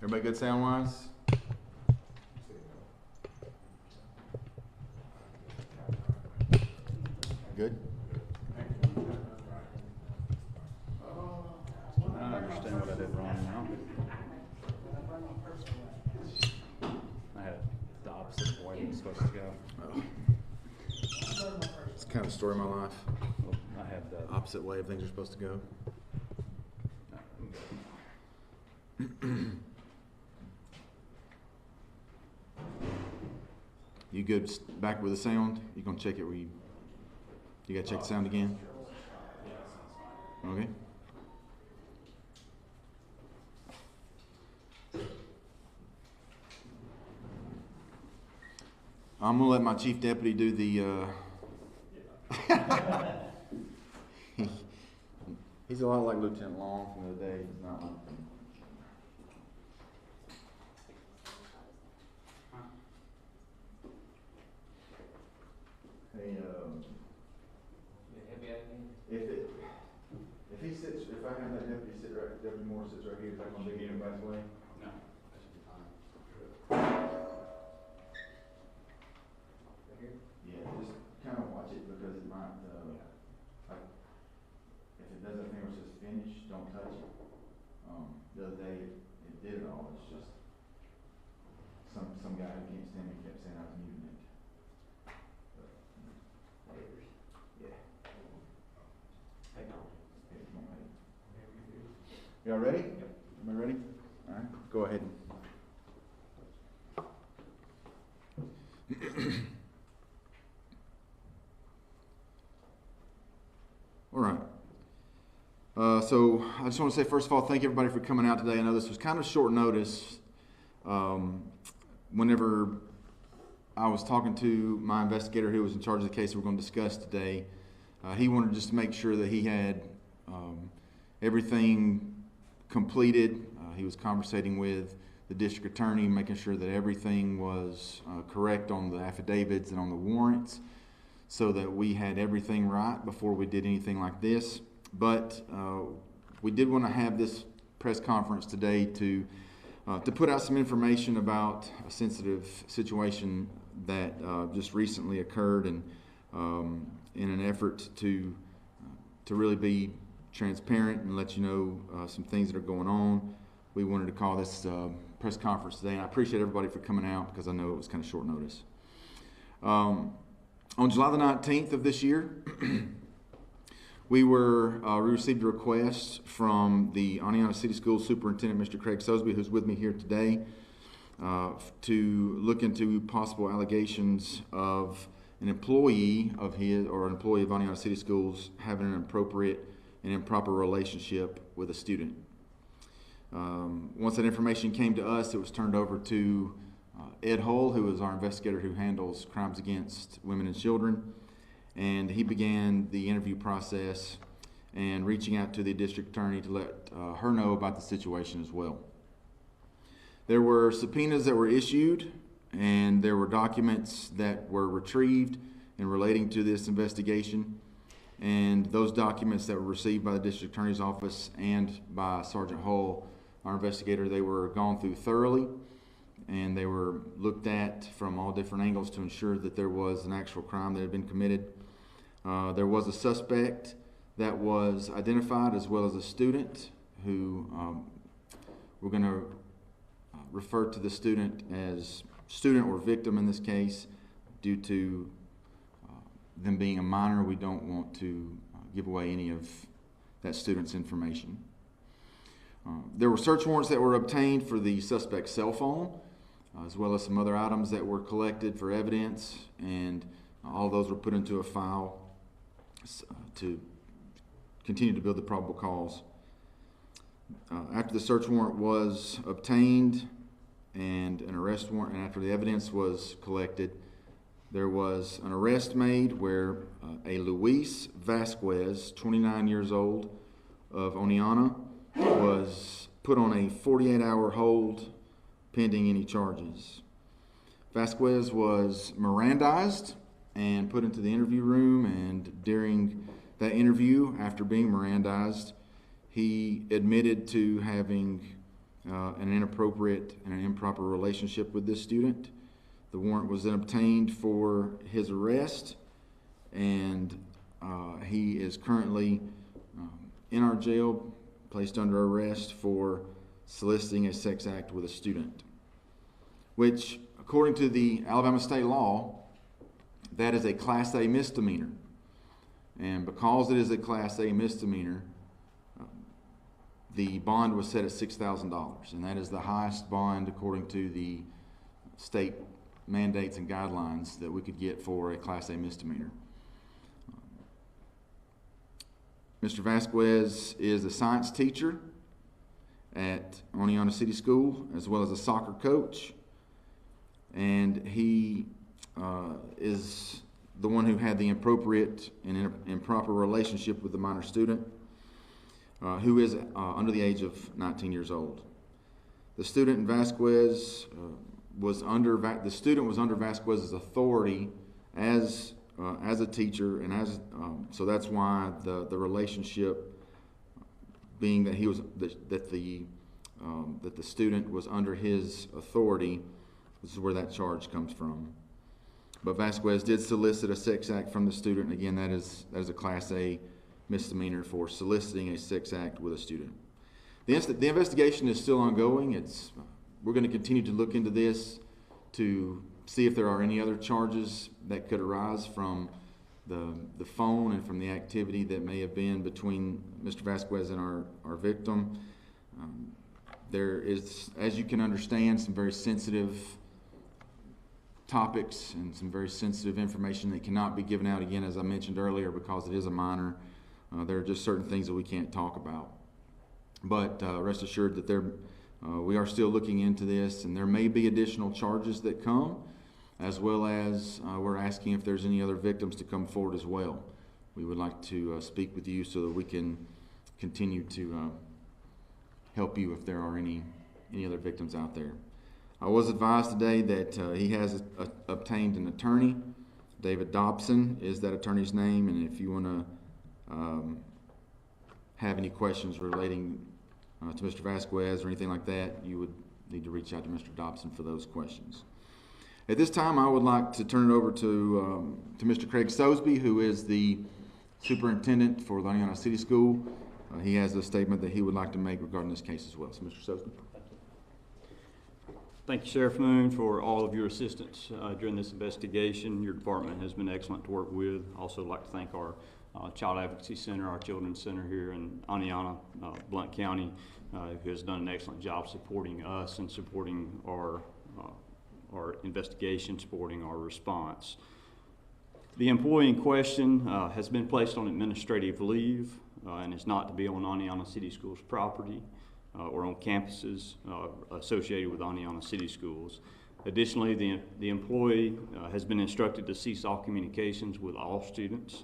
Everybody good sound-wise? Good? I don't understand what I did wrong now. I had the opposite way it was supposed to go. Oh. It's kind of the story of my life. Well, I have the Opposite way of things are supposed to go. You good back with the sound? You gonna check it where you gotta check the sound again? Okay. I'm gonna let my chief deputy do the he's a lot like Lieutenant Long from the other day. He's not like him. Hey, if he sits, if I have that deputy sit right, Deputy Moore sits right here, is that gonna be anybody's way? No, that should be fine. Yeah, just kind of watch it because it might, like, if it does that thing where it says finish, don't touch it. The other day it did it all. It's just some guy who can't stand it kept saying I was muting it. Yeah. Hey, come on, mate. Y'all ready? Yep. Am I ready? All right, go ahead. All right. So I just want to say, first of all, thank everybody for coming out today. I know this was kind of short notice. Whenever I was talking to my investigator who was in charge of the case we're going to discuss today, he wanted just to make sure that he had everything completed. He was conversating with the district attorney, making sure that everything was correct on the affidavits and on the warrants, so that we had everything right before we did anything like this. But we did want to have this press conference today to put out some information about a sensitive situation that just recently occurred, and in an effort to really be transparent and let you know some things that are going on, we wanted to call this press conference today. And I appreciate everybody for coming out because I know it was kind of short notice. On July the 19th of this year, we received a request from the Oneonta City School Superintendent, Mr. Craig Sosby, who's with me here today, to look into possible allegations of an employee of his or an employee of Oneonta City Schools having an inappropriate and improper relationship with a student. Once that information came to us, it was turned over to Ed Hull, who is our investigator who handles crimes against women and children, and he began the interview process and reaching out to the district attorney to let her know about the situation as well. There were subpoenas that were issued, and there were documents that were retrieved in relating to this investigation, and those documents that were received by the district attorney's office and by Sergeant Hull, our investigator, they were gone through thoroughly, and they were looked at from all different angles to ensure that there was an actual crime that had been committed. There was a suspect that was identified, as well as a student who we're going to refer to the student as student or victim in this case due to them being a minor. We don't want to give away any of that student's information. There were search warrants that were obtained for the suspect's cell phone, as well as some other items that were collected for evidence, and all those were put into a file to continue to build the probable cause. After the search warrant was obtained and an arrest warrant, and after the evidence was collected, there was an arrest made where a Luis Vasquez, 29 years old, of Oneonta, was put on a 48-hour hold pending any charges. Vasquez was Mirandized and put into the interview room, and during that interview, after being Mirandized, he admitted to having an inappropriate and an improper relationship with this student. The warrant was then obtained for his arrest, and he is currently in our jail, placed under arrest for soliciting a sex act with a student, which, according to the Alabama state law, that is a Class A misdemeanor. And because it is a Class A misdemeanor, the bond was set at $6,000, and that is the highest bond according to the state mandates and guidelines that we could get for a Class A misdemeanor. Mr. Vasquez is a science teacher at Oneonta City School, as well as a soccer coach, and he is the one who had the inappropriate and improper relationship with the minor student, who is under the age of 19 years old. The student Vasquez was under Vasquez's authority as a teacher, and so that's why the relationship, being that the student was under his authority, this is where that charge comes from. But Vasquez did solicit a sex act from the student. Again, that is a Class A misdemeanor for soliciting a sex act with a student. The investigation is still ongoing. We're going to continue to look into this to see if there are any other charges that could arise from the phone and from the activity that may have been between Mr. Vasquez and our victim. There is, as you can understand, some very sensitive topics and some very sensitive information that cannot be given out, again, as I mentioned earlier, because it is a minor. There are just certain things that we can't talk about. But rest assured that we are still looking into this, and there may be additional charges that come, as well as we're asking if there's any other victims to come forward as well. We would like to speak with you so that we can continue to help you if there are any other victims out there. I was advised today that he has obtained an attorney. David Dobson is that attorney's name, and if you want to have any questions relating to Mr. Vasquez or anything like that, you would need to reach out to Mr. Dobson for those questions. At this time, I would like to turn it over to Mr. Craig Sosby, who is the superintendent for the Oneonta City School. He has a statement that he would like to make regarding this case as well. So, Mr. Sosby. Thank you, Sheriff Moon, for all of your assistance during this investigation. Your department has been excellent to work with. Also like to thank our Child Advocacy Center, our Children's Center here in Oneonta, Blount County, who has done an excellent job supporting us and supporting our investigation, supporting our response. The employee in question has been placed on administrative leave and is not to be on Oneonta City Schools property or on campuses associated with Oneonta City Schools. Additionally, the employee has been instructed to cease all communications with all students.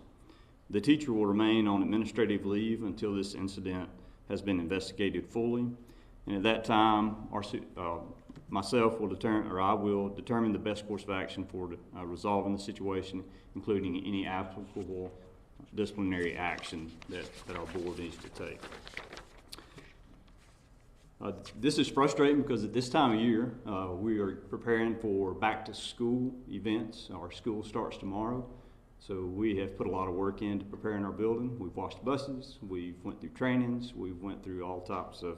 The teacher will remain on administrative leave until this incident has been investigated fully, and at that time, myself will I will determine the best course of action for resolving the situation, including any applicable disciplinary action that our board needs to take. This is frustrating because at this time of year, we are preparing for back-to-school events. Our school starts tomorrow, so we have put a lot of work into preparing our building. We've washed buses, we've went through trainings, we've went through all types of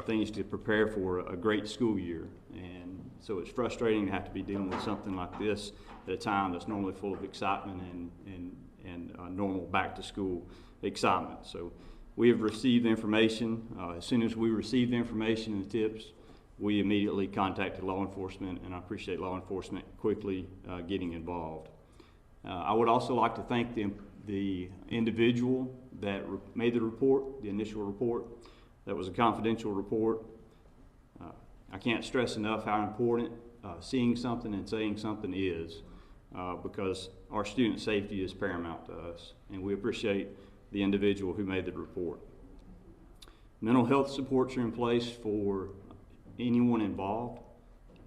things to prepare for a great school year. And so it's frustrating to have to be dealing with something like this at a time that's normally full of excitement and normal back-to-school excitement. So we have received information. As soon as we received the information and the tips, we immediately contacted law enforcement, and I appreciate law enforcement quickly getting involved. I would also like to thank the individual that made the report, the initial report. That was a confidential report. I can't stress enough how important seeing something and saying something is, because our student safety is paramount to us, and we appreciate the individual who made the report. Mental health supports are in place for anyone involved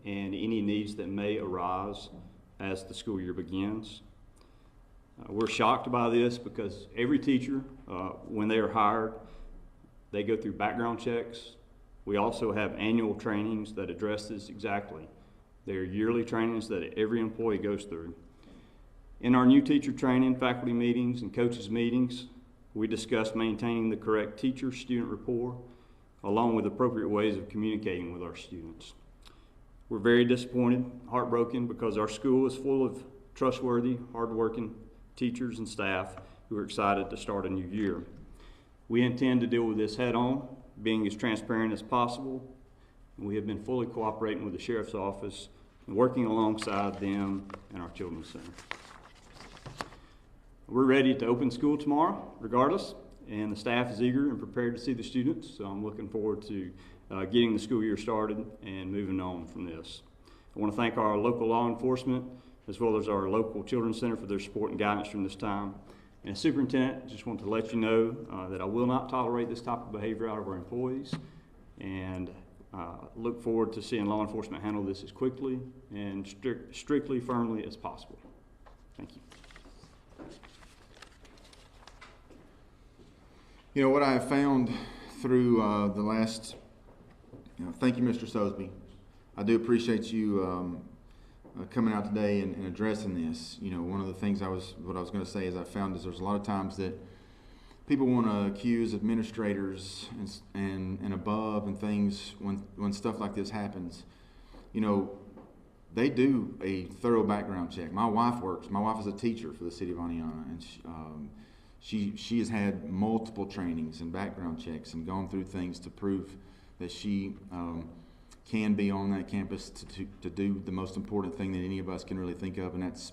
and any needs that may arise as the school year begins. We're shocked by this because every teacher, when they are hired, they go through background checks, We also have annual trainings that address this exactly. They're yearly trainings that every employee goes through. In our new teacher training, faculty meetings, and coaches meetings, we discuss maintaining the correct teacher-student rapport, along with appropriate ways of communicating with our students. We're very disappointed, heartbroken, because our school is full of trustworthy, hardworking teachers and staff who are excited to start a new year. We intend to deal with this head-on, being as transparent as possible. We have been fully cooperating with the Sheriff's Office and working alongside them and our Children's Center. We're ready to open school tomorrow, regardless, and the staff is eager and prepared to see the students, so I'm looking forward to getting the school year started and moving on from this. I want to thank our local law enforcement as well as our local Children's Center for their support and guidance during this time. And as Superintendent, just want to let you know that I will not tolerate this type of behavior out of our employees, and look forward to seeing law enforcement handle this as quickly and strictly, firmly as possible. Thank you. You know, what I have found through the last, thank you, Mr. Sosby. I do appreciate you coming out today and addressing this. You know, one of the things what I was going to say is I found is there's a lot of times that people want to accuse administrators and above and things when stuff like this happens. You know, they do a thorough background check. My wife is a teacher for the city of Oneonta, and she has had multiple trainings and background checks and gone through things to prove that she can be on that campus to do the most important thing that any of us can really think of, and that's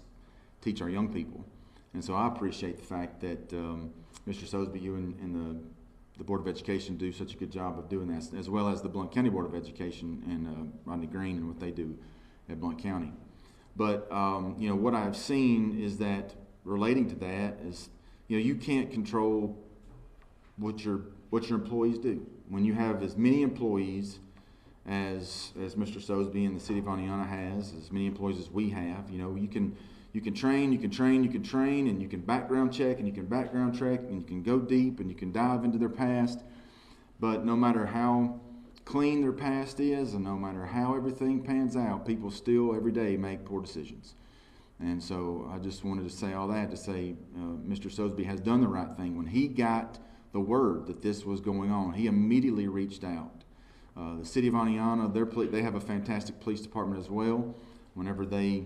teach our young people. And so I appreciate the fact that Mr. Sosby, you and the Board of Education do such a good job of doing that, as well as the Blount County Board of Education and Rodney Green and what they do at Blount County. But you know, what I've seen is that relating to that is, you know, you can't control what your employees do. When you have as many employees as Mr. Sosby and the city of Oneonta has, as many employees as we have, you know, you can train, and you can background check, and you can background track, and you can go deep, and you can dive into their past. But no matter how clean their past is, and no matter how everything pans out, people still every day make poor decisions. And so I just wanted to say all that to say Mr. Sosby has done the right thing. When he got the word that this was going on, he immediately reached out. The city of Oneonta, they have a fantastic police department as well. Whenever they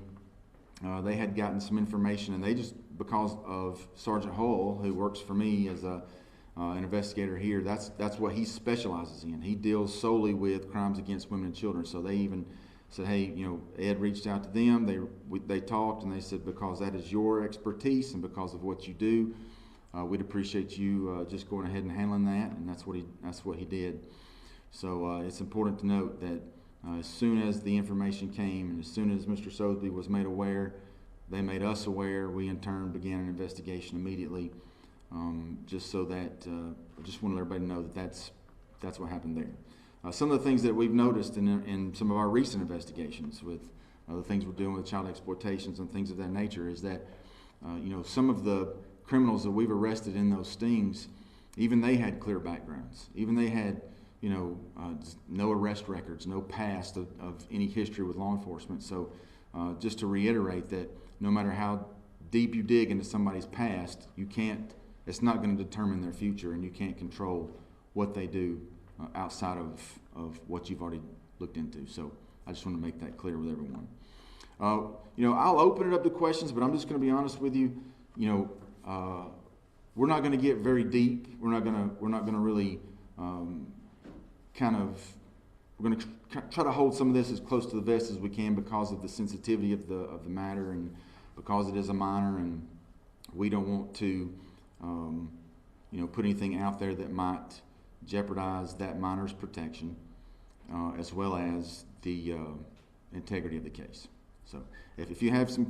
had gotten some information, and they just, because of Sergeant Hull, who works for me as an investigator here, that's what he specializes in. He deals solely with crimes against women and children. So they even said, hey, you know, Ed reached out to them. They talked, and they said, because that is your expertise and because of what you do, we'd appreciate you just going ahead and handling that. And that's what he did. So it's important to note that as soon as the information came and as soon as Mr. Sosby was made aware, they made us aware. We in turn began an investigation immediately, just so that I just wanted everybody to know that that's what happened there. Some of the things that we've noticed in some of our recent investigations with the things we're doing with child exploitations and things of that nature is that you know, some of the criminals that we've arrested in those stings, even they had clear backgrounds. Even they had, you know, no arrest records, no past of any history with law enforcement. So just to reiterate that no matter how deep you dig into somebody's past, it's not going to determine their future, and you can't control what they do outside of what you've already looked into. So I just want to make that clear with everyone. You know, I'll open it up to questions, but I'm just going to be honest with you. You know, we're not going to get very deep. We're not going to really we're going to try to hold some of this as close to the vest as we can because of the sensitivity of the matter, and because it is a minor, and we don't want to you know, put anything out there that might jeopardize that minor's protection, as well as the integrity of the case. So if you have some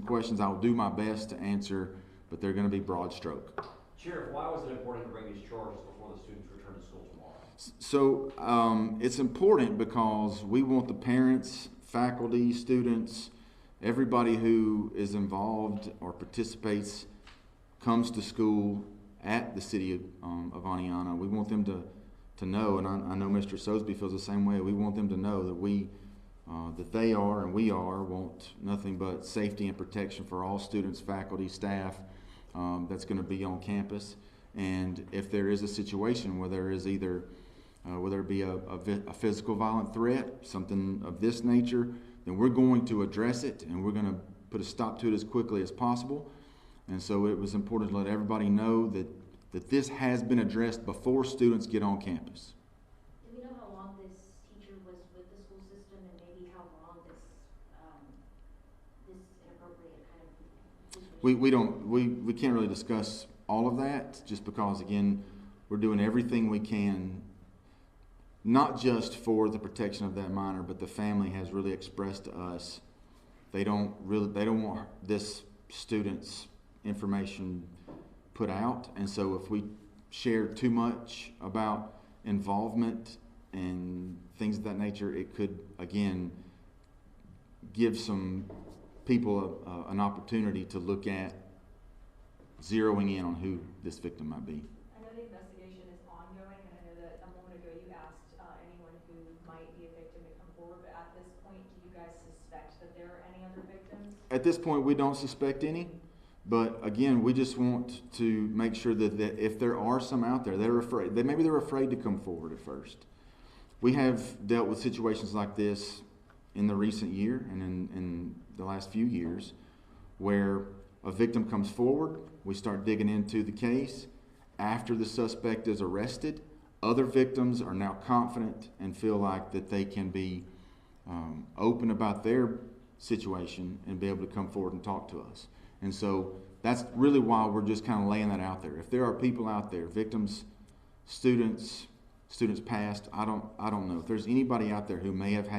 questions, I'll do my best to answer, but they're going to be broad stroke. Sheriff, why was it important to bring these charges before the students return to school tomorrow? So it's important because we want the parents, faculty, students, everybody who is involved or participates, comes to school at the city of Oneonta. We want them to to know, and I know Mr. Sosby feels the same way. We want them to know that that they are and we want nothing but safety and protection for all students, faculty, staff that's going to be on campus. And if there is a situation where there is either whether it be a physical violent threat, something of this nature, then we're going to address it and we're going to put a stop to it as quickly as possible. And so it was important to let everybody know that this has been addressed before students get on campus. Do we know how long this teacher was with the school system and maybe how long this inappropriate kind of situation? We can't really discuss all of that just because, again, we're doing everything we can, not just for the protection of that minor, but the family has really expressed to us they don't want this student's information put out. And so if we share too much about involvement and things of that nature, it could, again, give some people an opportunity to look at zeroing in on who this victim might be. I know the investigation is ongoing, and I know that a moment ago you asked anyone who might be a victim to come forward, but at this point, do you guys suspect that there are any other victims? At this point, we don't suspect any, but again, we just want to make sure that if there are some out there, they're afraid. Maybe they're afraid to come forward at first. We have dealt with situations like this in the recent year and in the last few years where a victim comes forward, we start digging into the case. After the suspect is arrested, other victims are now confident and feel like that they can be open about their situation and be able to come forward and talk to us. And so that's really why we're just kind of laying that out there. If there are people out there, victims, students past, I don't know. If there's anybody out there who may have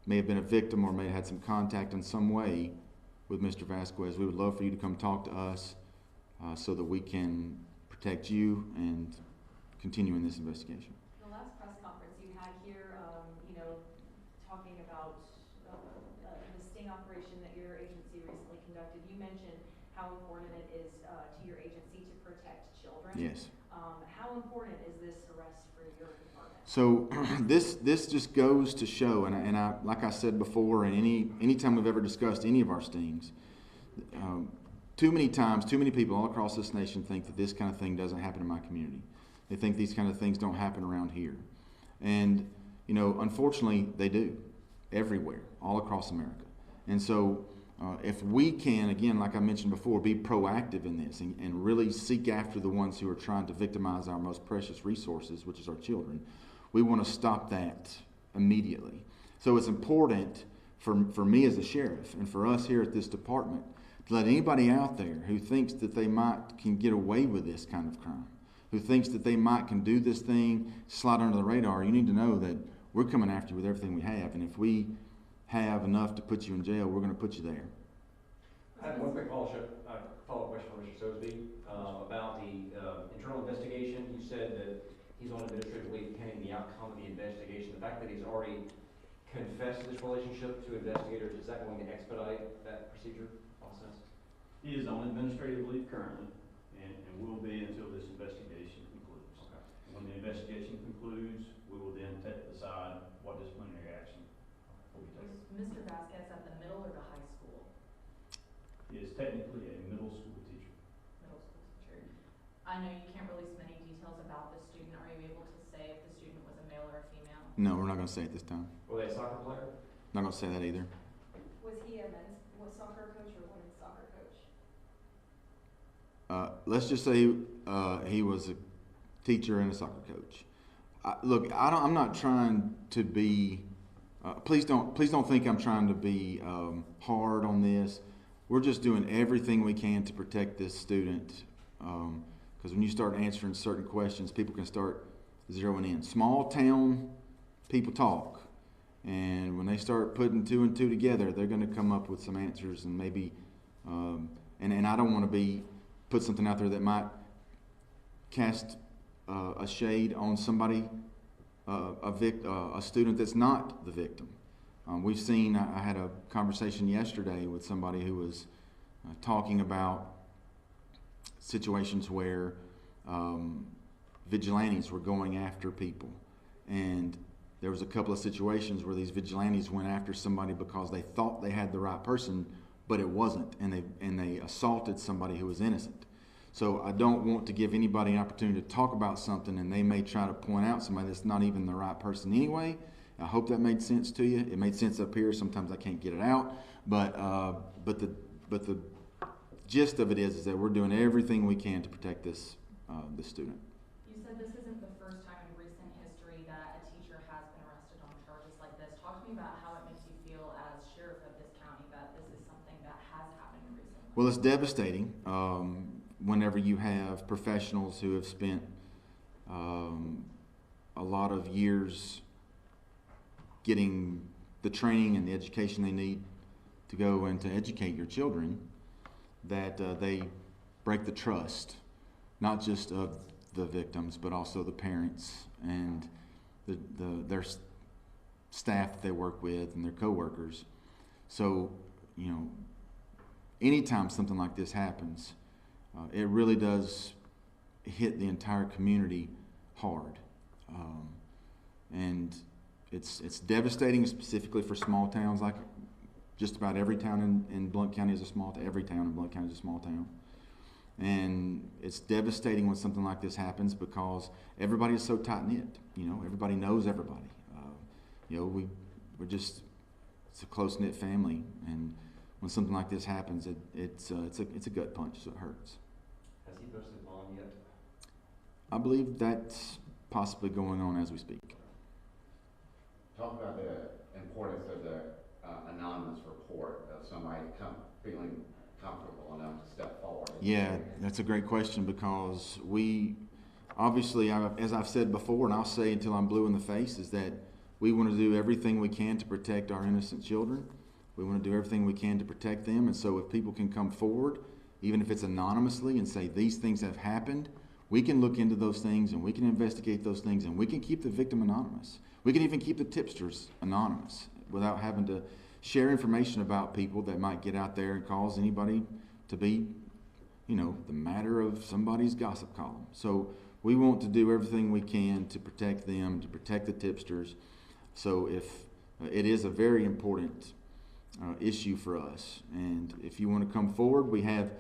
been a victim or may have had some contact in some way with Mr. Vasquez, we would love for you to come talk to us so that we can protect you and continue in this investigation. The last press conference you had here, talking about the sting operation that your agency recently conducted, you mentioned how important it is to your agency to protect children. Yes. How important is this arrest for your department? So this just goes to show, and I like I said before, and any time we've ever discussed any of our stings, too many times, too many people all across this nation think that this kind of thing doesn't happen in my community. They think these kind of things don't happen around here. And, unfortunately, they do everywhere, all across America. And so if we can, again, like I mentioned before, be proactive in this and really seek after the ones who are trying to victimize our most precious resources, which is our children, we want to stop that immediately. So it's important for me as a sheriff and for us here at this department to let anybody out there who thinks that they can get away with this kind of crime, who thinks that they can do this thing, slide under the radar, you need to know that we're coming after you with everything we have. And if we have enough to put you in jail, we're going to put you there. I have one quick follow-up question for Mr. Sosby about the internal investigation. You said that he's on administrative leave pending the outcome of the investigation. The fact that he's already confessed this relationship to investigators, is that going to expedite that procedure process? He is on administrative leave currently and will be until this investigation concludes. Okay. When the investigation concludes, we will then decide what disciplinary action will be taken. Was Mr. Vasquez at the middle or the high school? He is technically a middle school teacher. Middle school teacher. I know you can't release many details about the student. Are you able to say if the student was a male or a female? No, we're not going to say it this time. Were they a soccer player? Not going to say that either. Was he a men's soccer coach or women's soccer coach? Let's just say he was a teacher and a soccer coach. I'm not trying to be. Please don't think I'm trying to be hard on this. We're just doing everything we can to protect this student. Because when you start answering certain questions, people can start zeroing in. Small town people talk, and when they start putting two and two together, they're going to come up with some answers, and maybe. And I don't want to put something out there that might cast a shade on somebody, a student that's not the victim. We've seen, I had a conversation yesterday with somebody who was talking about situations where vigilantes were going after people. And there was a couple of situations where these vigilantes went after somebody because they thought they had the right person, but it wasn't, and they assaulted somebody who was innocent. So I don't want to give anybody an opportunity to talk about something, and they may try to point out somebody that's not even the right person anyway. I hope that made sense to you. It made sense up here. Sometimes I can't get it out, but the gist of it is that we're doing everything we can to protect this student. You said this isn't the first time in recent history that a teacher has been arrested on charges like this. Talk to me about how it makes you feel as sheriff of this county that this is something that has happened recently. Well, it's devastating whenever you have professionals who have spent a lot of years getting the training and the education they need to go and to educate your children, that they break the trust, not just of the victims, but also the parents and their staff that they work with and their coworkers. So, you know, anytime something like this happens, it really does hit the entire community hard. And it's devastating, specifically for small towns. Like just about every town in Blount County is a small town. Every town in Blount County is a small town. And it's devastating when something like this happens because everybody is so tight-knit. You know, everybody knows everybody. You know, it's a close-knit family. And when something like this happens, it's a gut punch, so it hurts. Has he posted bond yet? I believe that's possibly going on as we speak. Talk about the importance of the anonymous report of somebody feeling comfortable enough to step forward. Yeah, that's a great question because we, obviously, as I've said before, and I'll say until I'm blue in the face, is that we want to do everything we can to protect our innocent children. We want to do everything we can to protect them. And so if people can come forward, even if it's anonymously, and say these things have happened, we can look into those things and we can investigate those things and we can keep the victim anonymous. We can even keep the tipsters anonymous without having to share information about people that might get out there and cause anybody to be, you know, the matter of somebody's gossip column. So we want to do everything we can to protect them, to protect the tipsters. So if it is a very important issue for us, and if you want to come forward, we have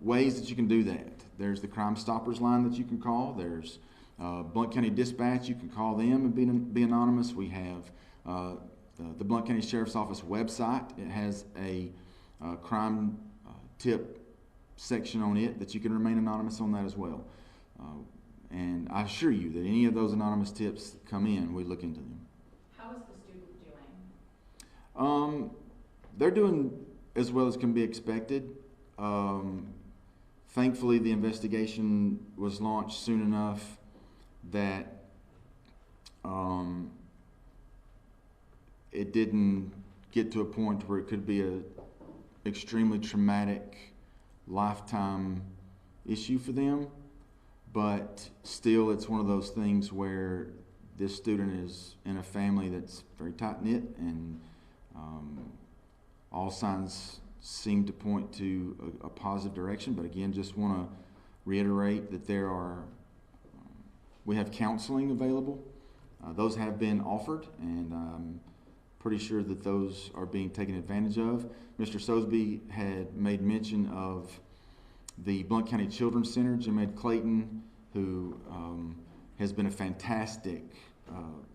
ways that you can do that. There's the Crime Stoppers line that you can call. There's Blount County Dispatch. You can call them and be anonymous. We have the Blount County Sheriff's Office website. It has a crime tip section on it that you can remain anonymous on that as well. And I assure you that any of those anonymous tips that come in, we look into them. How is the student doing? They're doing as well as can be expected. Thankfully, the investigation was launched soon enough that it didn't get to a point where it could be an extremely traumatic lifetime issue for them. But still, it's one of those things where this student is in a family that's very tight-knit, and all signs seem to point to a positive direction. But again, just want to reiterate that we have counseling available. Those have been offered, and I'm pretty sure that those are being taken advantage of. Mr. Sosby had made mention of the Blount County Children's Center, Jim Ed Clayton, who has been a fantastic,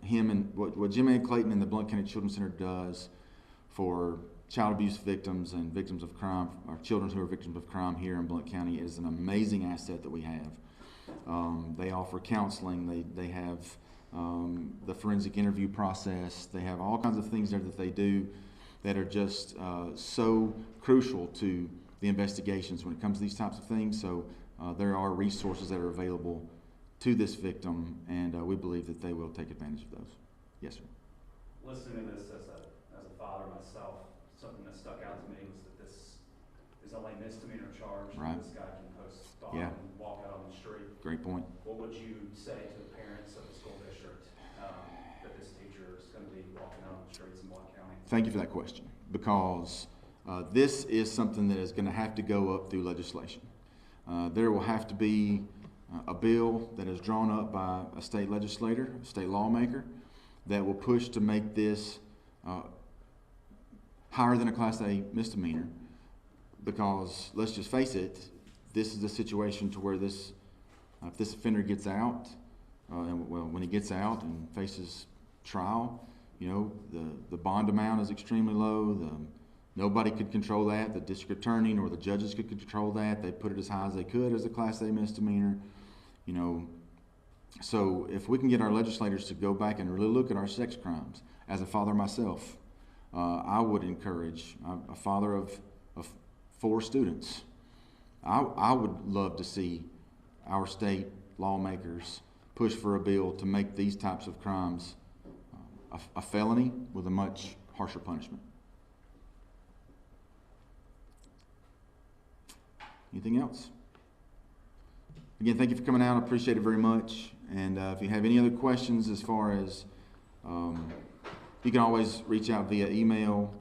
him and what Jim Ed Clayton and the Blount County Children's Center does for child abuse victims and victims of crime, or children who are victims of crime here in Blount County, is an amazing asset that we have. They offer counseling. They have the forensic interview process. They have all kinds of things there that they do that are just so crucial to the investigations when it comes to these types of things. So there are resources that are available to this victim, and we believe that they will take advantage of those. Yes, sir. Listening to this as a father myself, something that stuck out to me was that this is only a misdemeanor charge. Right. This guy can post bond Yeah. and walk out on the street. Great point. What would you say to the parents of the school district that this teacher is going to be walking out on the streets in Blount County? Thank you for that question, because this is something that is going to have to go up through legislation. There will have to be a bill that is drawn up by a state legislator, a state lawmaker, that will push to make this higher than a Class A misdemeanor. Because let's just face it, this is a situation to where this, if this offender gets out, and well, when he gets out and faces trial, you know, the bond amount is extremely low. Nobody could control that. The district attorney nor the judges could control that. They put it as high as they could as a Class A misdemeanor. You know, so if we can get our legislators to go back and really look at our sex crimes, as a father myself, I would encourage, a father of 4 students, I would love to see our state lawmakers push for a bill to make these types of crimes a felony with a much harsher punishment. Anything else? Again, thank you for coming out. I appreciate it very much. And if you have any other questions as far as, you can always reach out via email,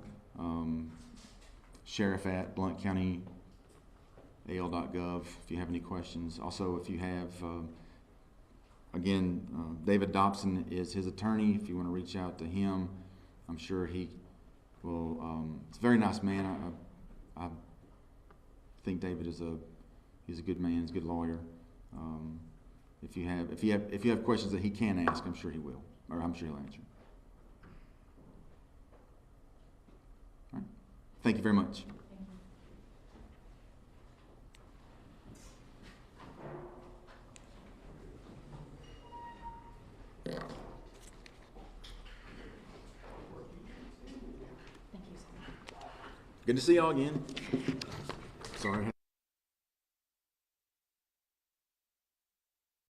sheriff@blountcountyal.gov if you have any questions. Also, if you have, again, David Dobson is his attorney. If you want to reach out to him, I'm sure he will. He's a very nice man. I think David is he's a good man. He's a good lawyer. If you have questions that he can ask, I'm sure he will, or I'm sure he'll answer. All right. Thank you very much. Good to see y'all again. Sorry.